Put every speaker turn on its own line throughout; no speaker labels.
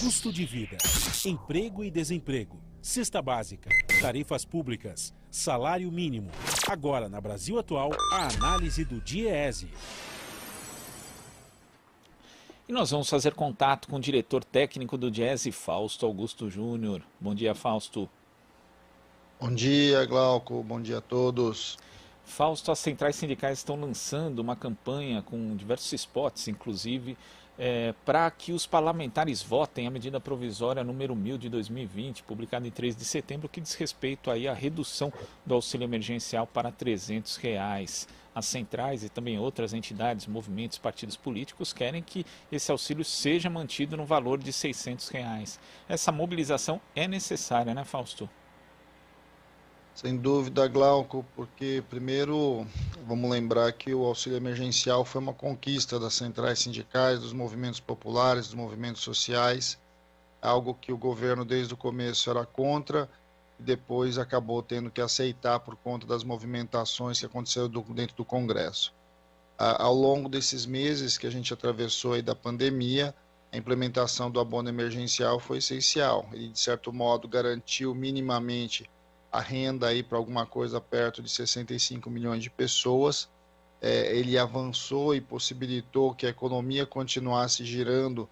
Custo de vida, emprego e desemprego, cesta básica, tarifas públicas, salário mínimo. Agora, na Brasil Atual, a análise do DIEESE.
E nós vamos fazer contato com o diretor técnico do DIEESE, Fausto Augusto Júnior. Bom dia, Fausto.
Bom dia, Glauco. Bom dia a todos.
Fausto, as centrais sindicais estão lançando uma campanha com diversos spots, inclusive, para que os parlamentares votem a medida provisória número 1000 de 2020, publicada em 3 de setembro, que diz respeito aí à redução do auxílio emergencial para R$ 300. As centrais e também outras entidades, movimentos, partidos políticos querem que esse auxílio seja mantido no valor de R$ 600. Essa mobilização é necessária, né, Fausto?
Sem dúvida, Glauco, porque primeiro vamos lembrar que o auxílio emergencial foi uma conquista das centrais sindicais, dos movimentos populares, dos movimentos sociais, algo que o governo desde o começo era contra e depois acabou tendo que aceitar por conta das movimentações que aconteceram dentro do Congresso. Ao longo desses meses que a gente atravessou aí da pandemia, a implementação do abono emergencial foi essencial. Ele, de certo modo, garantiu minimamente a renda aí para alguma coisa perto de 65 milhões de pessoas. Ele avançou e possibilitou que a economia continuasse girando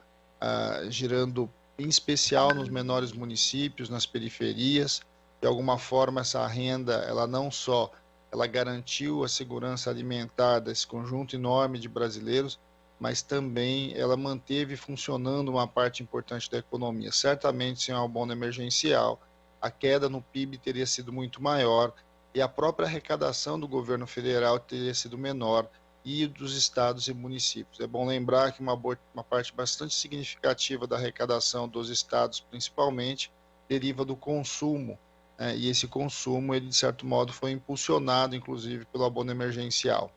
em especial nos menores municípios, nas periferias. De alguma forma, essa renda, ela garantiu a segurança alimentar desse conjunto enorme de brasileiros, mas também ela manteve funcionando uma parte importante da economia. Certamente, sem o abono emergencial, a queda no PIB teria sido muito maior e a própria arrecadação do governo federal teria sido menor e dos estados e municípios. É bom lembrar que uma parte bastante significativa da arrecadação dos estados, principalmente, deriva do consumo, né? E esse consumo, ele de certo modo foi impulsionado, inclusive, pelo abono emergencial.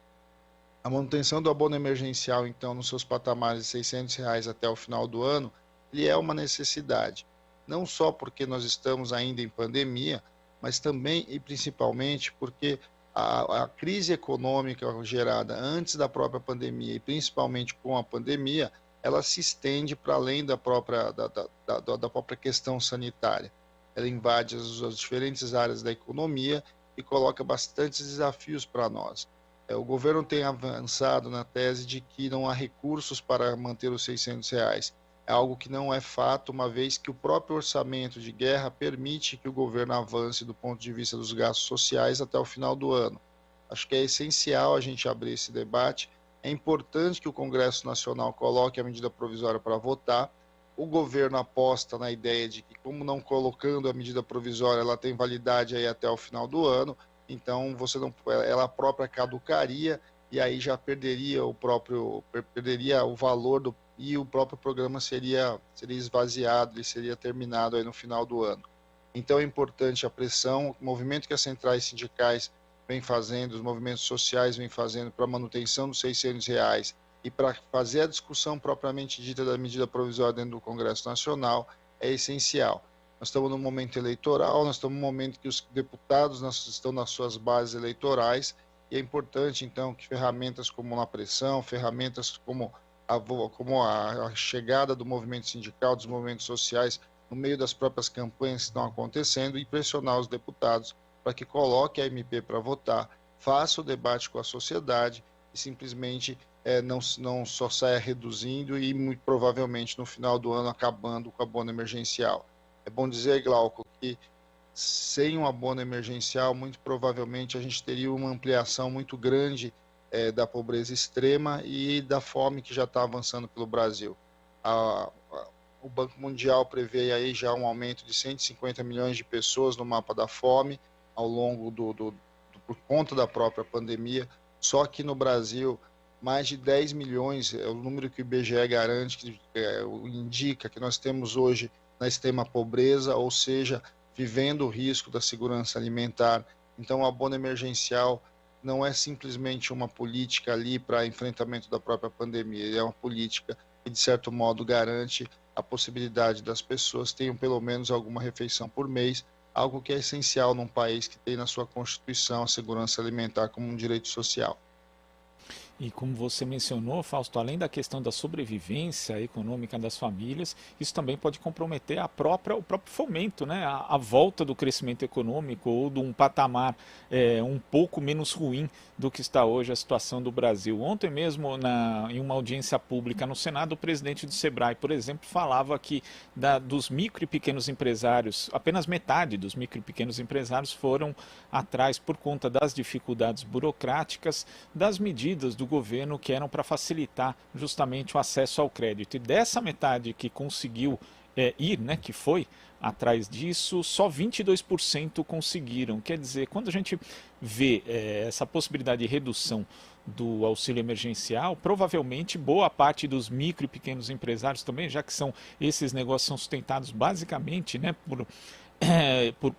A manutenção do abono emergencial, então, nos seus patamares de R$ 600 até o final do ano, ele é uma necessidade. Não só porque nós estamos ainda em pandemia, mas também e principalmente porque a crise econômica gerada antes da própria pandemia e principalmente com a pandemia, ela se estende para além da própria questão sanitária. Ela invade as diferentes áreas da economia e coloca bastantes desafios para nós. O governo tem avançado na tese de que não há recursos para manter os R$ 600. É algo que não é fato, uma vez que o próprio orçamento de guerra permite que o governo avance do ponto de vista dos gastos sociais até o final do ano. Acho que é essencial a gente abrir esse debate. É importante que o Congresso Nacional coloque a medida provisória para votar. O governo aposta na ideia de que, como não colocando a medida provisória, ela tem validade aí até o final do ano, então ela própria caducaria e aí já perderia o valor e o próprio programa seria esvaziado, ele seria terminado aí no final do ano. Então é importante a pressão, o movimento que as centrais sindicais vêm fazendo, os movimentos sociais vêm fazendo para a manutenção dos R$ 600 e para fazer a discussão propriamente dita da medida provisória dentro do Congresso Nacional é essencial. Nós estamos num momento eleitoral, nós estamos num momento que os deputados estão nas suas bases eleitorais e é importante, então, que ferramentas como a pressão, ferramentas como a chegada do movimento sindical, dos movimentos sociais, no meio das próprias campanhas que estão acontecendo e pressionar os deputados para que coloque a MP para votar, faça o debate com a sociedade e simplesmente não só saia reduzindo e muito provavelmente no final do ano acabando com o abono emergencial. É bom dizer, Glauco, que sem um abono emergencial, muito provavelmente a gente teria uma ampliação muito grande da pobreza extrema e da fome que já está avançando pelo Brasil. O Banco Mundial prevê aí já um aumento de 150 milhões de pessoas no mapa da fome ao longo por conta da própria pandemia. Só que no Brasil, mais de 10 milhões é o número que o IBGE garante, que indica que nós temos hoje na extrema pobreza, ou seja, vivendo o risco da segurança alimentar. Então, o abono emergencial não é simplesmente uma política ali para enfrentamento da própria pandemia, é uma política que, de certo modo, garante a possibilidade das pessoas tenham pelo menos alguma refeição por mês, algo que é essencial num país que tem na sua Constituição a segurança alimentar como um direito social.
E como você mencionou, Fausto, além da questão da sobrevivência econômica das famílias, isso também pode comprometer o próprio fomento, né? A volta do crescimento econômico ou de um patamar um pouco menos ruim do que está hoje a situação do Brasil. Ontem mesmo, em uma audiência pública no Senado, o presidente do Sebrae, por exemplo, falava que dos micro e pequenos empresários, apenas metade dos micro e pequenos empresários foram atrás por conta das dificuldades burocráticas, das medidas do governo que eram para facilitar justamente o acesso ao crédito. E dessa metade que conseguiu ir, né, que foi atrás disso, só 22% conseguiram. Quer dizer, quando a gente vê essa possibilidade de redução do auxílio emergencial, provavelmente boa parte dos micro e pequenos empresários também, já que esses negócios são sustentados basicamente, né,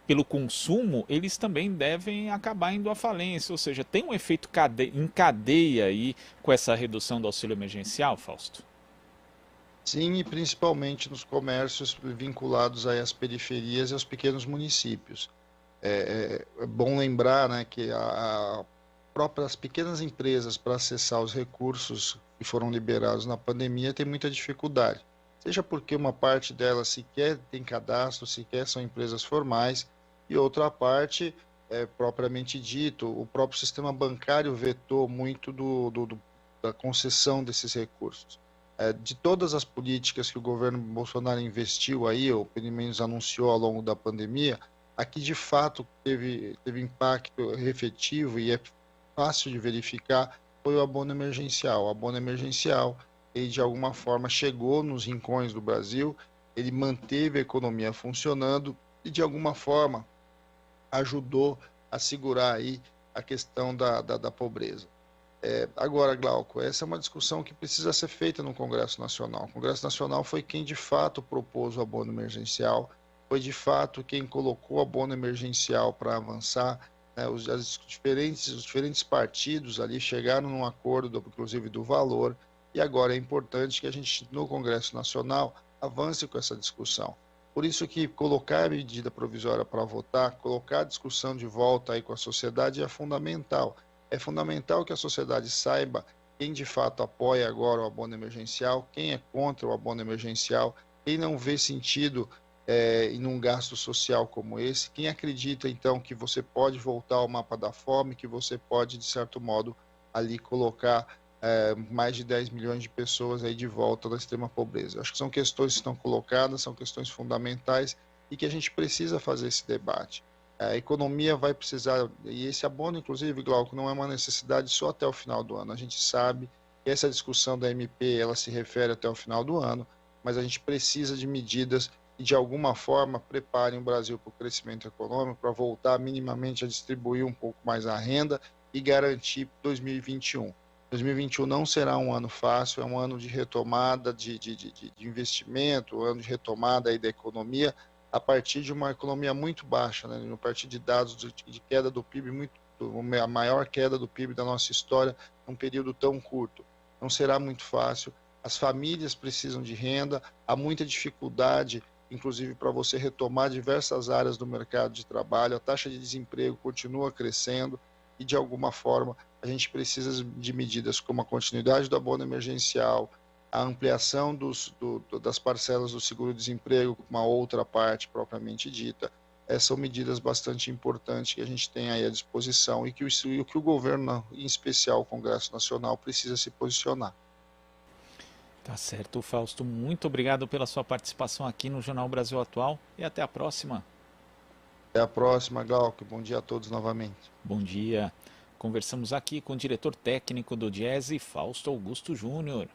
pelo consumo, eles também devem acabar indo à falência, ou seja, tem um efeito em cadeia aí com essa redução do auxílio emergencial, Fausto?
Sim, e principalmente nos comércios vinculados aí às periferias e aos pequenos municípios. É bom lembrar, né, que as pequenas empresas para acessar os recursos que foram liberados na pandemia têm muita dificuldade. Seja porque uma parte delas sequer tem cadastro, sequer são empresas formais, e outra parte, propriamente dito, o próprio sistema bancário vetou muito da concessão desses recursos. De todas as políticas que o governo Bolsonaro investiu aí, ou pelo menos anunciou ao longo da pandemia, a que de fato teve impacto efetivo e é fácil de verificar foi o abono emergencial. O abono emergencial, ele de alguma forma chegou nos rincões do Brasil, ele manteve a economia funcionando e de alguma forma ajudou a segurar aí a questão da pobreza. Agora, Glauco, essa é uma discussão que precisa ser feita no Congresso Nacional. O Congresso Nacional foi quem de fato propôs o abono emergencial, foi de fato quem colocou o abono emergencial para avançar, né? Os diferentes partidos ali chegaram num acordo, inclusive do valor, e agora é importante que a gente, no Congresso Nacional, avance com essa discussão. Por isso que colocar a medida provisória para votar, colocar a discussão de volta aí com a sociedade é fundamental. É fundamental que a sociedade saiba quem de fato apoia agora o abono emergencial, quem é contra o abono emergencial, quem não vê sentido em um gasto social como esse, quem acredita então que você pode voltar ao mapa da fome, que você pode, de certo modo, ali colocar mais de 10 milhões de pessoas aí de volta da extrema pobreza. Acho que são questões que estão colocadas, são questões fundamentais e que a gente precisa fazer esse debate. A economia vai precisar, e esse abono, inclusive, Glauco, não é uma necessidade só até o final do ano. A gente sabe que essa discussão da MP, ela se refere até o final do ano, mas a gente precisa de medidas que, de alguma forma, preparem o Brasil para o crescimento econômico, para voltar minimamente a distribuir um pouco mais a renda e garantir 2021. 2021 não será um ano fácil, é um ano de retomada de investimento, um ano de retomada aí da economia, a partir de uma economia muito baixa, né? A partir de dados de queda do PIB, a maior queda do PIB da nossa história, num período tão curto. Não será muito fácil, as famílias precisam de renda, há muita dificuldade, inclusive para você retomar diversas áreas do mercado de trabalho, a taxa de desemprego continua crescendo e, de alguma forma, a gente precisa de medidas como a continuidade do abono emergencial, a ampliação das parcelas do seguro-desemprego, uma outra parte propriamente dita. São medidas bastante importantes que a gente tem aí à disposição e que o governo, em especial o Congresso Nacional, precisa se posicionar.
Tá certo, Fausto. Muito obrigado pela sua participação aqui no Jornal Brasil Atual e até a próxima.
Até a próxima, Glauco. Bom dia a todos novamente.
Bom dia. Conversamos aqui com o diretor técnico do Diese, Fausto Augusto Júnior.